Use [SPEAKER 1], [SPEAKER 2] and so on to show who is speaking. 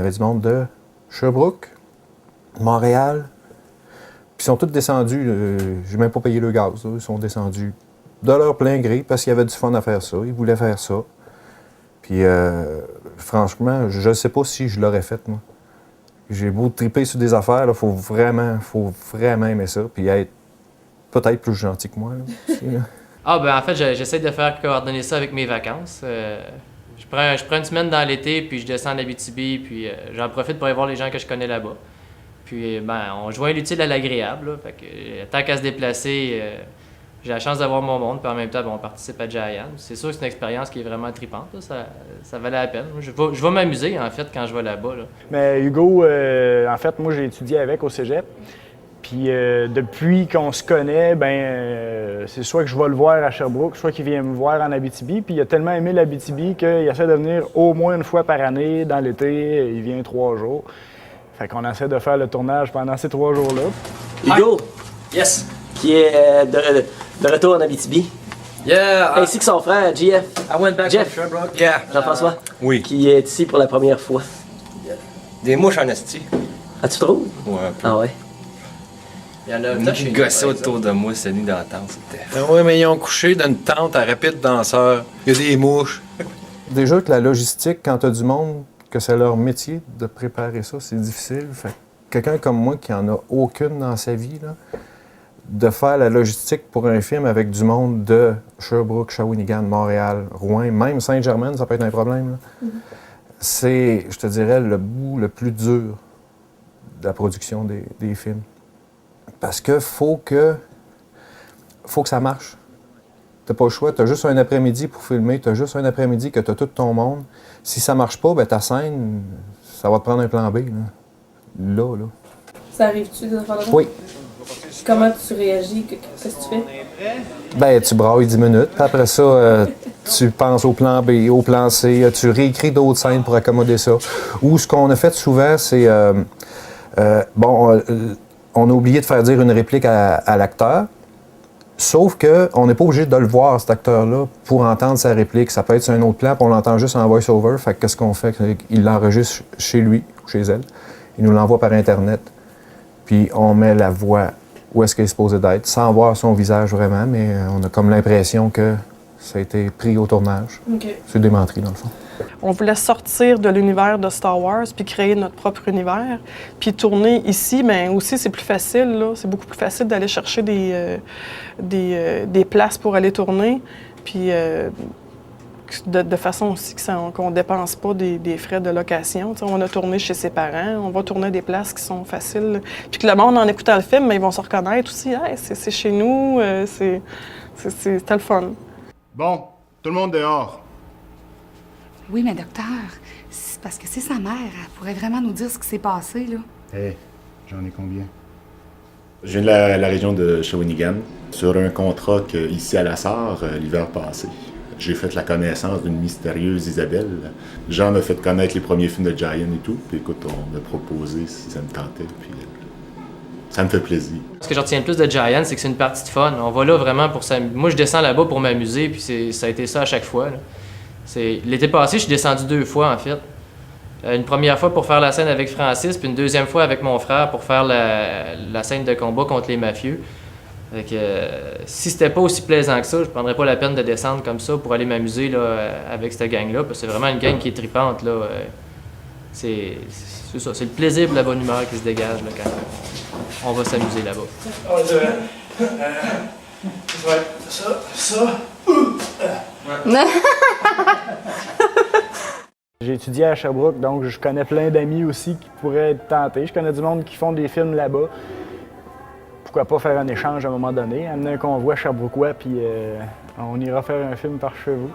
[SPEAKER 1] avait du monde de Sherbrooke, Montréal. Puis ils sont tous descendus, j'ai même pas payé le gaz, là. Ils sont descendus de leur plein gré parce qu'il y avait du fun à faire ça. Ils voulaient faire ça. Puis franchement, je ne sais pas si je l'aurais fait, moi. J'ai beau triper sur des affaires, il faut vraiment aimer ça. Puis être peut-être plus gentil que moi, là, aussi, là.
[SPEAKER 2] Ah, ben en fait, j'essaie de faire coordonner ça avec mes vacances. Je prends une semaine dans l'été, puis je descends en Abitibi, puis j'en profite pour aller voir les gens que je connais là-bas. Puis, ben, on joint l'utile à l'agréable, là. Fait que, tant qu'à se déplacer, j'ai la chance d'avoir mon monde, puis en même temps, ben, on participe à Giant. C'est sûr que c'est une expérience qui est vraiment tripante, là. Ça valait la peine. Je vais m'amuser, en fait, quand je vais là-bas, là.
[SPEAKER 3] Mais Hugo, en fait, moi, j'ai étudié avec au cégep. Puis depuis qu'on se connaît, c'est soit que je vais le voir à Sherbrooke, soit qu'il vient me voir en Abitibi. Puis il a tellement aimé l'Abitibi qu'il essaie de venir au moins une fois par année dans l'été. Il vient 3 jours. Fait qu'on essaie de faire le tournage pendant ces 3 jours-là.
[SPEAKER 4] Hugo,
[SPEAKER 2] Yes!
[SPEAKER 4] qui est de retour en Abitibi,
[SPEAKER 2] Yeah!
[SPEAKER 4] ainsi que son frère, JF.
[SPEAKER 2] I went back
[SPEAKER 4] Jeff.
[SPEAKER 2] from Sherbrooke.
[SPEAKER 5] Yeah.
[SPEAKER 4] Jean-François,
[SPEAKER 5] Oui.
[SPEAKER 4] qui est ici pour la première fois.
[SPEAKER 5] Des mouches en esti.
[SPEAKER 4] Ah, tu trouves?
[SPEAKER 5] Ouais, un peu.
[SPEAKER 4] Ah ouais.
[SPEAKER 2] Il y en a
[SPEAKER 5] Une qui gossait autour de moi cette nuit dans la tente, c'était...
[SPEAKER 1] Oui, mais ils ont couché dans une tente à rapide danseur. Il y a des mouches. Déjà que la logistique, quand tu as du monde, que c'est leur métier de préparer ça, c'est difficile. Fait que quelqu'un comme moi qui en a aucune dans sa vie, là, de faire la logistique pour un film avec du monde de Sherbrooke, Shawinigan, Montréal, Rouen, même Saint-Germain, ça peut être un problème, là. C'est, je te dirais, le bout le plus dur de la production des films. Parce que faut que ça marche. T'as pas le choix, t'as juste un après-midi pour filmer, t'as juste un après-midi que t'as tout ton monde. Si ça marche pas, ben ta scène, ça va te prendre un plan B, là.
[SPEAKER 6] Ça arrive-tu des affaires de même?
[SPEAKER 1] Oui.
[SPEAKER 6] Comment tu réagis? Qu'est-ce que tu fais?
[SPEAKER 1] Ben, tu brailles 10 minutes, puis après ça, tu penses au plan B, au plan C, tu réécris d'autres scènes pour accommoder ça. Ou ce qu'on a fait souvent, c'est... on a oublié de faire dire une réplique à l'acteur, sauf qu'on n'est pas obligé de le voir, cet acteur-là, pour entendre sa réplique. Ça peut être sur un autre plan, puis on l'entend juste en voice-over. Fait que qu'est-ce qu'on fait? Il l'enregistre chez lui ou chez elle. Il nous l'envoie par Internet. Puis on met la voix où est-ce qu'elle est supposée d'être, sans voir son visage vraiment, mais on a comme l'impression que ça a été pris au tournage.
[SPEAKER 6] Okay.
[SPEAKER 1] C'est des menteries, dans le fond.
[SPEAKER 7] On voulait sortir de l'univers de Star Wars puis créer notre propre univers. Puis tourner ici, bien aussi, c'est plus facile, là. C'est beaucoup plus facile d'aller chercher des places pour aller tourner. Puis de façon aussi qu'on ne dépense pas des frais de location. T'sais, on a tourné chez ses parents, on va tourner à des places qui sont faciles. Puis que le monde, en écoutant le film, bien, ils vont se reconnaître aussi. Hey, c'est chez nous, c'était le fun.
[SPEAKER 8] Bon, tout le monde dehors.
[SPEAKER 9] Oui, mais docteur, c'est parce que c'est sa mère. Elle pourrait vraiment nous dire ce qui s'est passé, là.
[SPEAKER 8] Hé, j'en ai combien?
[SPEAKER 10] Je viens de la région de Shawinigan, sur un contrat ici à La Sarre l'hiver passé. J'ai fait la connaissance d'une mystérieuse Isabelle. Jean m'a fait connaître les premiers films de Giant et tout. Puis écoute, on m'a proposé si ça me tentait. Puis ça me fait plaisir.
[SPEAKER 2] Ce que je retiens le plus de Giant, c'est que c'est une partie de fun. On va là vraiment pour s'amuser. Moi, je descends là-bas pour m'amuser, puis ça a été ça à chaque fois, là. L'été passé, je suis descendu 2 fois, en fait. Une première fois pour faire la scène avec Francis, puis une deuxième fois avec mon frère pour faire la scène de combat contre les mafieux. Fait que, si c'était pas aussi plaisant que ça, je prendrais pas la peine de descendre comme ça pour aller m'amuser là, avec cette gang-là, parce que c'est vraiment une gang qui est tripante, là. C'est ça, c'est le plaisir et la bonne humeur qui se dégage là, quand on va s'amuser là-bas.
[SPEAKER 3] J'ai étudié à Sherbrooke, donc je connais plein d'amis aussi qui pourraient être tentés. Je connais du monde qui font des films là-bas. Pourquoi pas faire un échange à un moment donné, amener un convoi Sherbrookeois, puis on ira faire un film par chez vous.